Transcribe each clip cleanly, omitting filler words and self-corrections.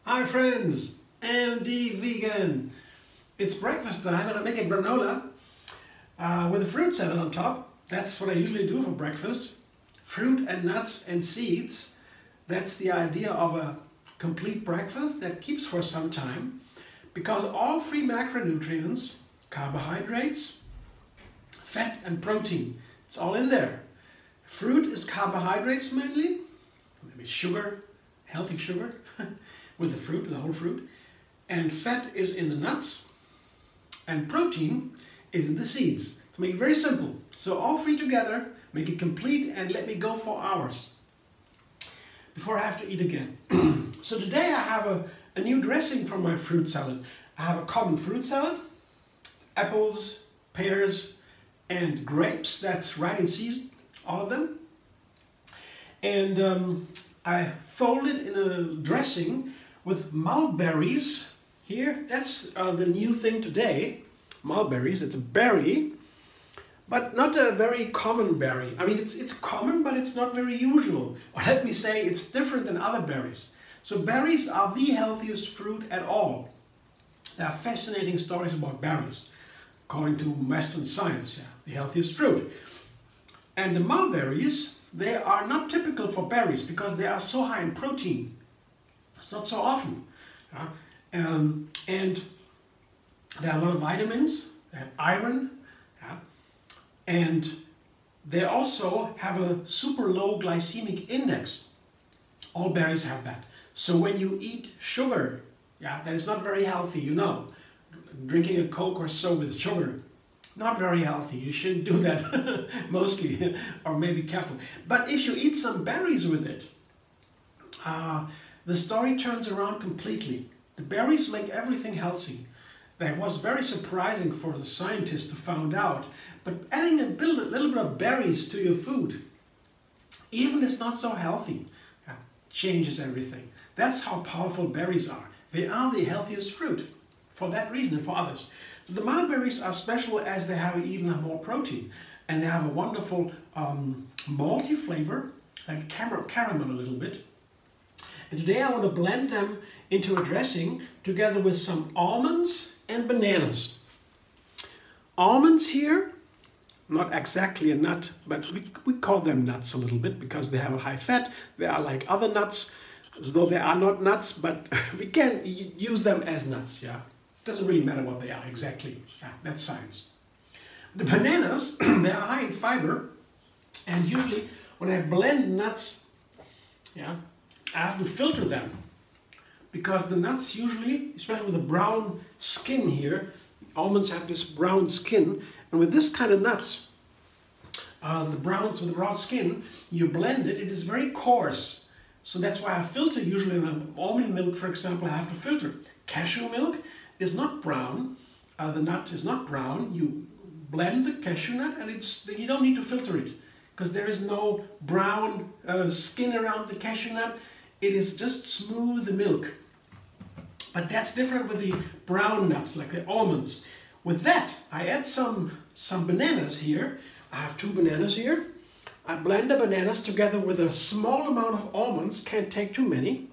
Hi friends, MD Vegan. It's breakfast time and I make a granola with a fruit salad on top. That's what I usually do for breakfast. Fruit and nuts and seeds. That's the idea of a complete breakfast that keeps for some time, because all three macronutrients, carbohydrates, fat and protein, it's all in there. Fruit is carbohydrates mainly, maybe sugar, healthy sugar with the fruit, the whole fruit, and fat is in the nuts and protein is in the seeds. To make it very simple. So all three together, make it complete, and let me go for hours before I have to eat again. So today I have a new dressing for my fruit salad. I have a common fruit salad, apples, pears and grapes. That's right in season, all of them. And I fold it in a dressing with mulberries here. That's the new thing today. Mulberries, it's a berry, but not a very common berry. I mean, it's common, but it's not very usual. Or let me say, it's different than other berries. So berries are the healthiest fruit at all. There are fascinating stories about berries, according to Western science, yeah, the healthiest fruit. And the mulberries, they are not typical for berries because they are so high in protein. It's not so often. Yeah? And there are a lot of vitamins, they have iron, yeah? And they also have a super low glycemic index. All berries have that. So when you eat sugar, yeah, that is not very healthy, you know. Drinking a Coke or so with sugar, not very healthy. You shouldn't do that mostly, or maybe careful. But if you eat some berries with it, the story turns around completely. The berries make everything healthy. That was very surprising for the scientists to find out. But adding a little bit of berries to your food, even if it's not so healthy, changes everything. That's how powerful berries are. They are the healthiest fruit for that reason and for others. The mulberries are special as they have even more protein, and they have a wonderful malty flavor, like caramel a little bit. And today I want to blend them into a dressing together with some almonds and bananas. Almonds here, not exactly a nut, but we call them nuts a little bit because they have a high fat. They are like other nuts, as though they are not nuts, but we can use them as nuts, yeah. It doesn't really matter what they are exactly. Yeah, that's science. The bananas, they are high in fiber, and usually when I blend nuts, yeah, I have to filter them, because the nuts usually, especially with the brown skin here, almonds have this brown skin, and with this kind of nuts, the browns with the brown skin, you blend it, it is very coarse. So that's why I filter usually almond milk, for example, I have to filter. Cashew milk is not brown, the nut is not brown. You blend the cashew nut and you don't need to filter it because there is no brown skin around the cashew nut. It is just smooth milk. But that's different with the brown nuts, like the almonds. With that, I add some bananas here. I have 2 bananas here. I blend the bananas together with a small amount of almonds. Can't take too many.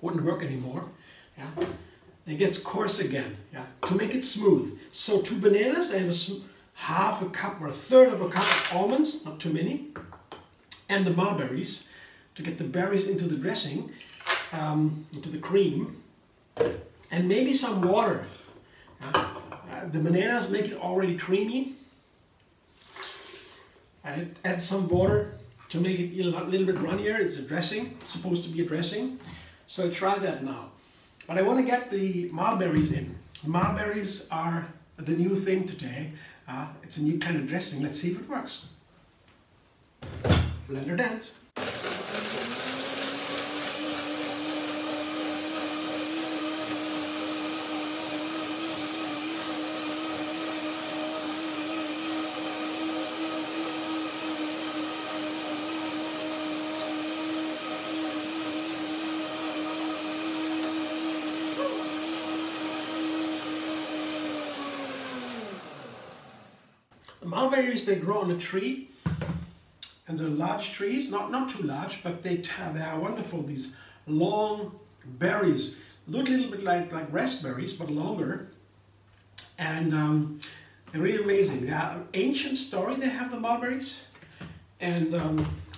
Wouldn't work anymore. Yeah. It gets coarse again, yeah, to make it smooth. So 2 bananas and half a cup or a third of a cup of almonds, not too many, and the mulberries to get the berries into the dressing, into the cream, and maybe some water. The bananas make it already creamy. I add some water to make it a little bit runnier. It's a dressing, it's supposed to be a dressing. So try that now. But I want to get the mulberries in. Mulberries are the new thing today. It's a new kind of dressing. Let's see if it works. Blender dance. mulberries, they grow on a tree, and they're large trees, not too large, but they are wonderful. These long berries, look a little bit like raspberries, but longer, and they're really amazing. They are an ancient story. They have the mulberries, and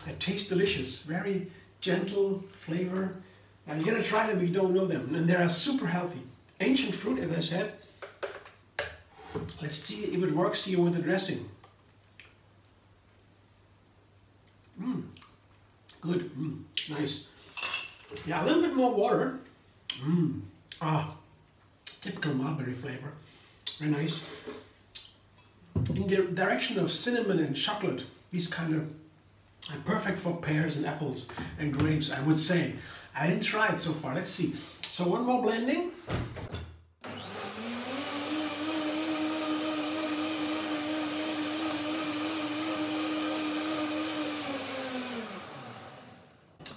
they taste delicious. Very gentle flavor. You're gonna try them if you don't know them, and they are super healthy. Ancient fruit, as I said. Let's see if it works here with the dressing. Good, nice. Yeah, a little bit more water. Typical mulberry flavor. Very nice. In the direction of cinnamon and chocolate, these kind of are perfect for pears and apples and grapes, I would say. I didn't try it so far. Let's see. So one more blending.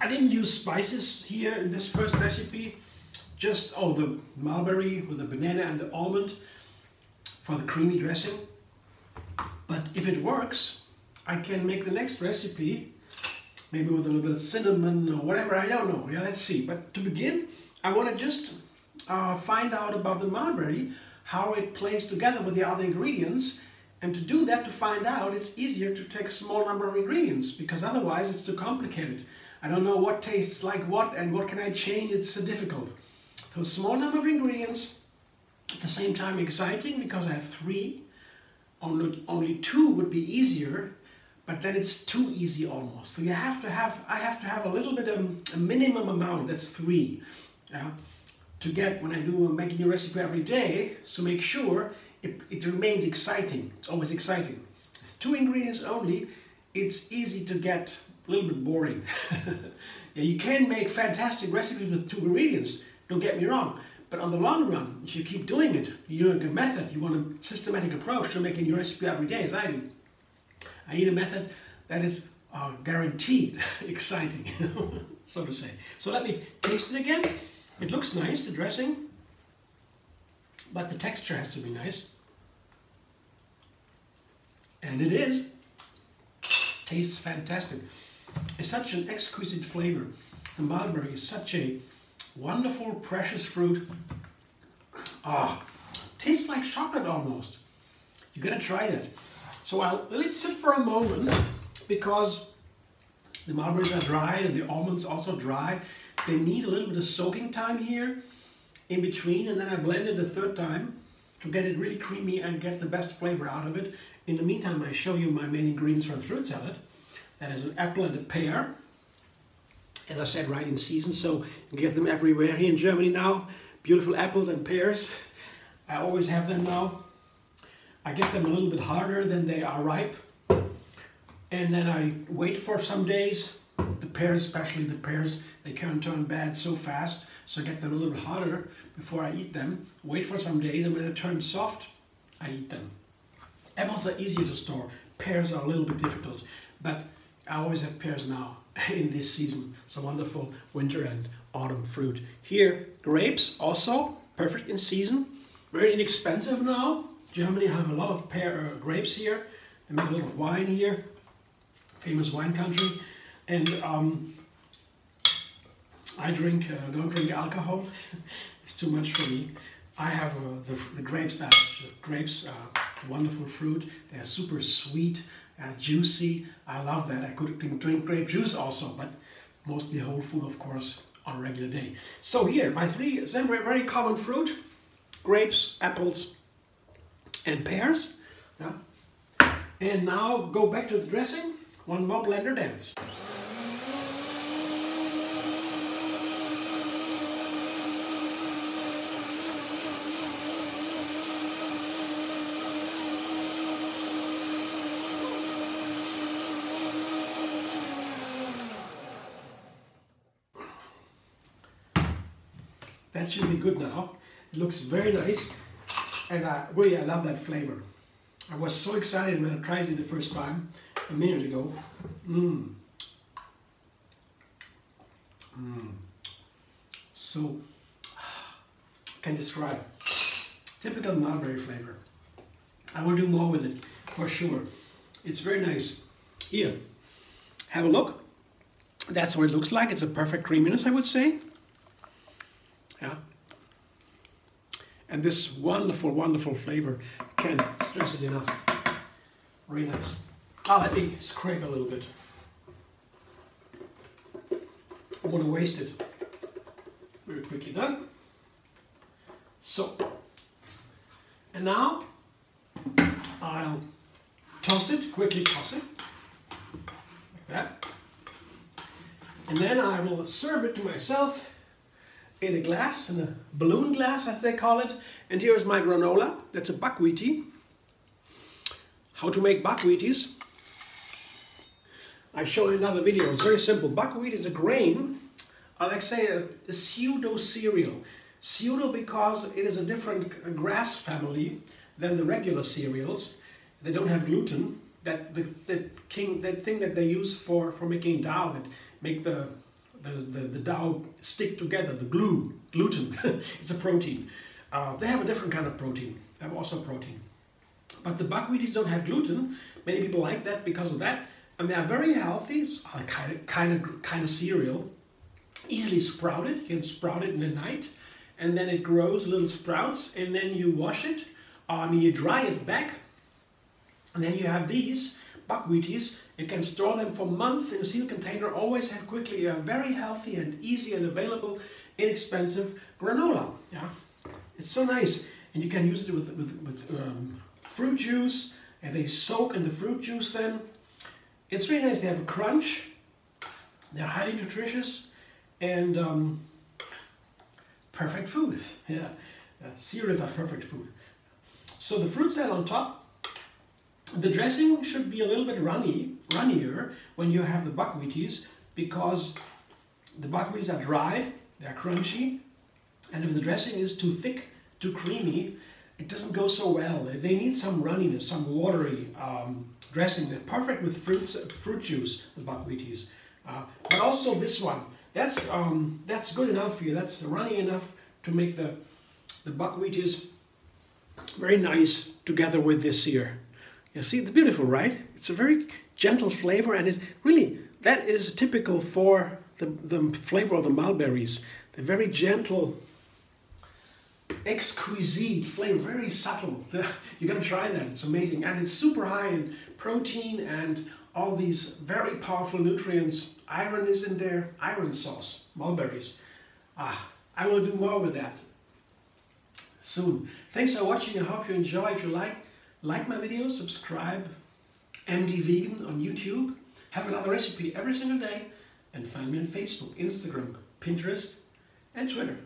I didn't use spices here in this first recipe, just the mulberry with the banana and the almond for the creamy dressing. But if it works, I can make the next recipe maybe with a little bit of cinnamon or whatever, I don't know. Yeah, let's see. But to begin, I want to just find out about the mulberry, how it plays together with the other ingredients. And to do that, to find out, it's easier to take a small number of ingredients, because otherwise it's too complicated. I don't know what tastes like what and what can I change. It's so difficult. So a small number of ingredients, at the same time exciting, because I have 3. Only 2 would be easier, but then it's too easy almost. So I have to have a little bit a minimum amount. That's 3. To get when I do making a recipe every day. So make sure it remains exciting. It's always exciting. With 2 ingredients only, it's easy to get a little bit boring. Yeah, you can make fantastic recipes with 2 ingredients, don't get me wrong, but on the long run, if you keep doing it, you need a method, you want a systematic approach to making your recipe every day, as I do. I need a method that is guaranteed exciting, so to say. So let me taste it again. It looks nice, the dressing, but the texture has to be nice. And it is. Tastes fantastic. It's such an exquisite flavor. The mulberry is such a wonderful, precious fruit. Tastes like chocolate almost. You're gonna try that. So I'll let it sit for a moment, because the mulberries are dry and the almonds also dry. They need a little bit of soaking time here in between, and then I blend it a 3rd time to get it really creamy and get the best flavor out of it. In the meantime, I show you my main ingredients for a fruit salad. That is an apple and a pear. As I said, right in season, so you get them everywhere here in Germany now. Beautiful apples and pears. I always have them now. I get them a little bit harder than they are ripe. And then I wait for some days. The pears, especially the pears, they can turn bad so fast. So I get them a little bit harder before I eat them. Wait for some days, and when they turn soft, I eat them. Apples are easier to store. Pears are a little bit difficult. But I always have pears now in this season. So wonderful winter and autumn fruit. Here, grapes also perfect in season. Very inexpensive now. Germany have a lot of grapes here. They make a lot of wine here. Famous wine country. And I don't drink alcohol. It's too much for me. I have the grapes. Grapes are wonderful fruit. They are super sweet and juicy. I love that. I could drink grape juice also, but mostly whole food, of course, on a regular day. So here, my 3 very common fruit: grapes, apples, and pears. Yeah. And now go back to the dressing. One more blender dance. That should be good now. It looks very nice, and I love that flavor. I was so excited when I tried it the first time a minute ago. So, I can describe typical mulberry flavor. I will do more with it for sure. It's very nice. Here, have a look. That's what it looks like. It's a perfect creaminess, I would say. Yeah. And this wonderful, wonderful flavor. Can't stress it enough. Very nice. Let me scrape a little bit. I want to waste it. Very quickly done. So, and now I'll toss it, quickly toss it, like that. And then I will serve it to myself in a glass, in a balloon glass as they call it. And here's my granola. That's a buckwheatie. How to make buckwheaties. I show you another video. It's very simple. Buckwheat is a grain, I like to say a pseudo cereal. Pseudo because it is a different grass family than the regular cereals. They don't have gluten. That thing that they use for making dough, that make the dough stick together, the gluten. It's a protein. They have a different kind of protein. They have also protein. But the buckwheaties don't have gluten. Many people like that because of that. And they are very healthy. It's a kind of cereal. Easily sprouted. You can sprout it in the night. And then it grows little sprouts. And then you wash it. You dry it back. And then you have these buckwheaties. You can store them for months in a sealed container. Always have quickly a very healthy and easy and available, inexpensive granola. Yeah, it's so nice, and you can use it with fruit juice, and they soak in the fruit juice. Then it's really nice. They have a crunch. They're highly nutritious, and perfect food. Yeah, cereals are perfect food. So the fruit salad on top. The dressing should be a little bit runnier when you have the buckwheaties, because the buckwheats are dry, they're crunchy, and if the dressing is too thick, too creamy, it doesn't go so well. They need some runniness, some watery dressing. They're perfect with fruit juice, the buckwheaties. But also this one, that's good enough for you. That's runny enough to make the buckwheaties very nice together with this here. You see, it's beautiful, right? It's a very gentle flavor, and it really, that is typical for the flavor of the mulberries. The very gentle, exquisite flavor, very subtle. You're gonna try that, it's amazing. And it's super high in protein and all these very powerful nutrients. Iron is in there, iron sauce, mulberries. I will do more with that soon. Thanks for watching, I hope you enjoy. If you like my videos, subscribe, MD Vegan on YouTube. Have another recipe every single day, and find me on Facebook, Instagram, Pinterest, and Twitter.